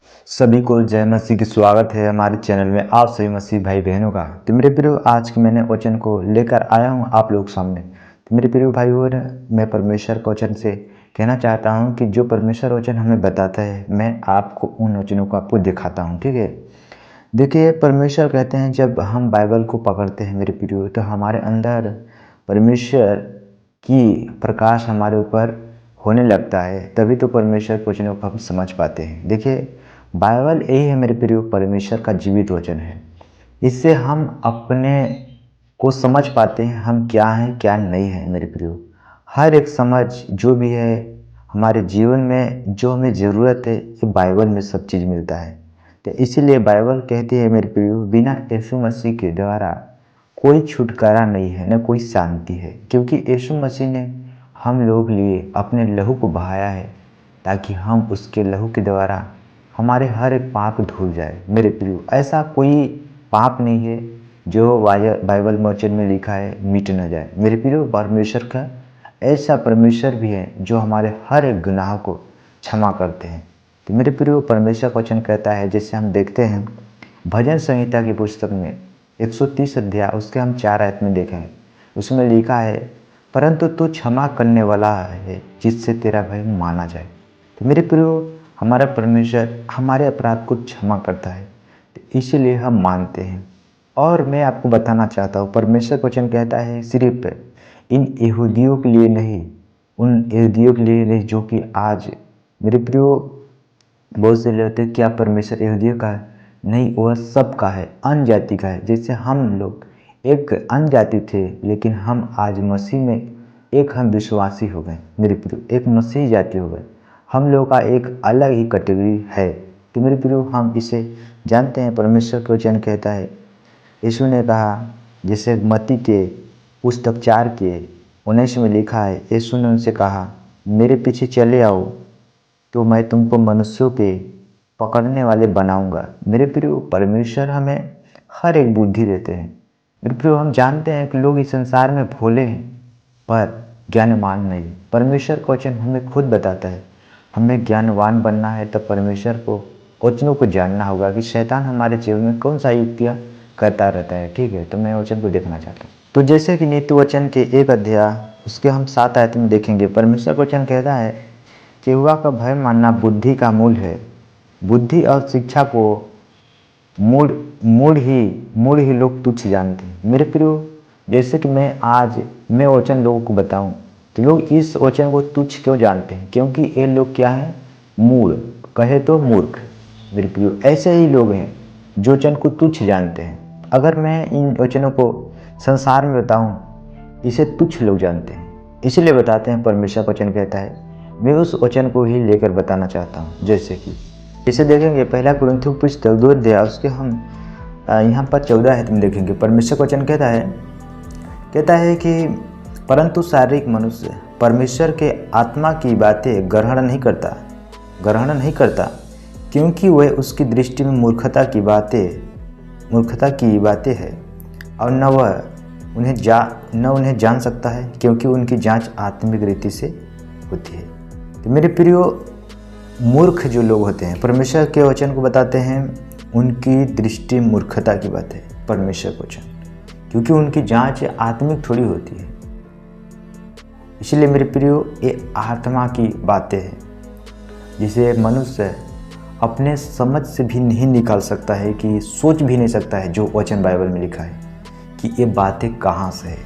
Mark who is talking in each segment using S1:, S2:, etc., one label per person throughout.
S1: सभी को जय मसीह की स्वागत है हमारे चैनल में आप सभी मसीह भाई बहनों का। तो मेरे प्रियो, आज के मैंने वचन को लेकर आया हूँ आप लोग सामने। तो मेरे प्रियो भाई और मैं परमेश्वर के वचन से कहना चाहता हूँ कि जो परमेश्वर वचन हमें बताता है मैं आपको उन वचनों को आपको दिखाता हूँ। ठीक है, देखिए परमेश्वर कहते हैं जब हम बाइबल को पकड़ते हैं मेरे प्रियो, तो हमारे अंदर परमेश्वर की प्रकाश हमारे ऊपर होने लगता है, तभी तो परमेश्वर के वचनों को हम समझ पाते हैं। देखिए बाइबल यही है मेरे प्रियो, परमेश्वर का जीवित वचन है। इससे हम अपने को समझ पाते हैं हम क्या हैं क्या नहीं है मेरे प्रियो। हर एक समझ जो भी है हमारे जीवन में जो हमें ज़रूरत है ये बाइबल में सब चीज़ मिलता है। तो इसीलिए बाइबल कहती है मेरे प्रियो, बिना यीशु मसीह के द्वारा कोई छुटकारा नहीं है न कोई शांति है, क्योंकि यीशु मसीह ने हम लोग लिए अपने लहू को बहाया है ताकि हम उसके लहू के द्वारा हमारे हर एक पाप धुल जाए। मेरे प्रियो, ऐसा कोई पाप नहीं है जो बाइबल वचन में लिखा है मिट न जाए। मेरे प्रियो, परमेश्वर का ऐसा परमेश्वर भी है जो हमारे हर एक गुनाह को क्षमा करते हैं। तो मेरे प्रियो, परमेश्वर का वचन कहता है, जैसे हम देखते हैं भजन संहिता की पुस्तक में 130 अध्याय उसके हम 4 आयत में देखें, उसमें लिखा है, परंतु तू क्षमा करने वाला है जिससे तेरा भय माना जाए। तो मेरे प्रियो, हमारा परमेश्वर हमारे अपराध को क्षमा करता है, तो इसीलिए हम मानते हैं। और मैं आपको बताना चाहता हूँ, परमेश्वर वचन कहता है सिर्फ इन यहूदियों के लिए नहीं, उन यहूदियों के लिए नहीं जो कि आज मेरे प्रियो बहुत से लोग होते हैं क्या परमेश्वर यहूदियों का है? नहीं, वह सब का है, अन्य जाति का है। जैसे हम लोग एक अन्य जाति थे लेकिन हम आज मसीह में एक हम विश्वासी हो गए मेरे प्रियो, एक मसीही जाति हो गए। हम लोग का एक अलग ही कैटेगरी है। तो मेरे प्रियो, हम इसे जानते हैं। परमेश्वर का वचन कहता है, यीशु ने कहा, जैसे मत्ती के पुस्तक 4 के 19 में लिखा है, यीशु ने उनसे कहा, मेरे पीछे चले आओ तो मैं तुमको मनुष्यों के पकड़ने वाले बनाऊंगा। मेरे प्रियो, परमेश्वर हमें हर एक बुद्धि देते हैं। मेरे प्रियो, हम जानते हैं कि लोग इस संसार में भोले हैं पर ज्ञानवान नहीं। परमेश्वर का वचन हमें खुद बताता है हमें ज्ञानवान बनना है तो परमेश्वर को वचनों को जानना होगा कि शैतान हमारे जीवन में कौन सा युक्तियाँ करता रहता है। ठीक है, तो मैं वचन को देखना चाहता हूँ। तो जैसे कि नीति वचन के 1 अध्याय उसके हम 7 आयत में देखेंगे, परमेश्वर का वचन कहता है कि यहोवा का भय मानना बुद्धि का मूल है। बुद्धि और शिक्षा को मूल ही लोग तुच्छ जानते हैं। मेरे प्रियो, जैसे कि मैं वचन लोगों को बताऊं तो लोग इस वचन को तुच्छ क्यों जानते हैं? क्योंकि ये लोग क्या है, मूढ़, कहे तो मूर्ख। मेरे प्रियो, ऐसे ही लोग हैं जो वचन को तुच्छ जानते हैं। अगर मैं इन वचनों को संसार में बताऊं, इसे तुच्छ लोग जानते हैं, इसलिए बताते हैं। परमेश्वर वचन कहता है, मैं उस वचन को ही लेकर बताना चाहता हूँ। जैसे देखेंगे पहला कुरिन्थियों की पुस्तक 2 अध्याय उसके हम यहाँ पर 14 आयत में देखेंगे। परमेश्वर वचन कहता है कि परंतु शारीरिक मनुष्य परमेश्वर के आत्मा की बातें ग्रहण नहीं करता क्योंकि वह उसकी दृष्टि में मूर्खता की बातें है, और न उन्हें जान सकता है क्योंकि उनकी जांच आत्मिक रीति से होती है। तो मेरे प्रियो, मूर्ख जो लोग होते हैं परमेश्वर के वचन को बताते हैं, उनकी दृष्टि मूर्खता की बात है परमेश्वर के वचन, क्योंकि उनकी जांच आत्मिक थोड़ी होती है। इसलिए मेरे प्रियो, ये आत्मा की बातें हैं जिसे मनुष्य अपने समझ से भी नहीं निकाल सकता है, कि सोच भी नहीं सकता है जो वचन बाइबल में लिखा है कि ये बातें कहाँ से है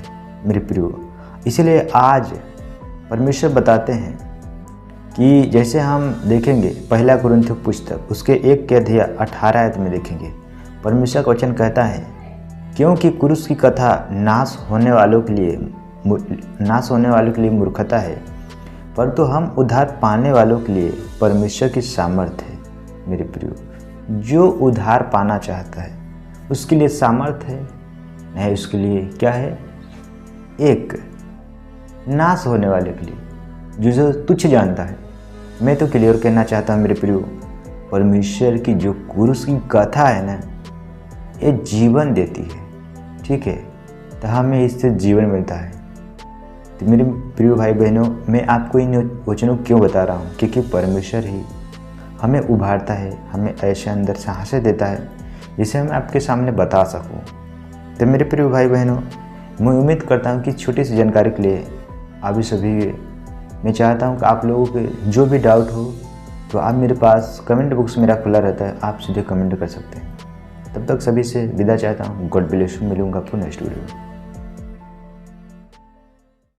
S1: मेरे प्रियो। इसलिए आज परमेश्वर बताते हैं कि जैसे हम देखेंगे पहला कुरिन्थियों पुस्तक उसके 1 के अध्याय 18 आयत में देखेंगे, परमेश्वर का वचन कहता है, क्योंकि क्रूस की कथा नाश होने वालों के लिए मूर्खता है, परंतु हम उद्धार पाने वालों के लिए परमेश्वर की सामर्थ्य है। मेरे प्रियो, जो उद्धार पाना चाहता है उसके लिए सामर्थ्य है, नहीं उसके लिए क्या है, एक नाश होने वाले के लिए जो तुच्छ जानता है। मैं तो क्लियर कहना चाहता हूँ मेरे प्रियो, परमेश्वर की जो क्रूस की कथा है ना, ये जीवन देती है। ठीक है, तो हमें इससे जीवन मिलता है। तो मेरे प्रियो भाई बहनों, मैं आपको इन वचनों क्यों बता रहा हूँ? क्योंकि परमेश्वर ही हमें उभारता है, हमें ऐसे अंदर से हंसे देता है जिसे मैं आपके सामने बता सकूं। तो मेरे प्रिय भाई बहनों, मैं उम्मीद करता हूं कि छोटी सी जानकारी के लिए आप सभी, मैं चाहता हूं कि आप लोगों के जो भी डाउट हो तो आप मेरे पास कमेंट बॉक्स मेरा खुला रहता है, आप सीधे कमेंट कर सकते हैं। तब तक सभी से विदा चाहता हूँ। God bless you. मिलूंगा आपको नेक्स्ट वीडियो में।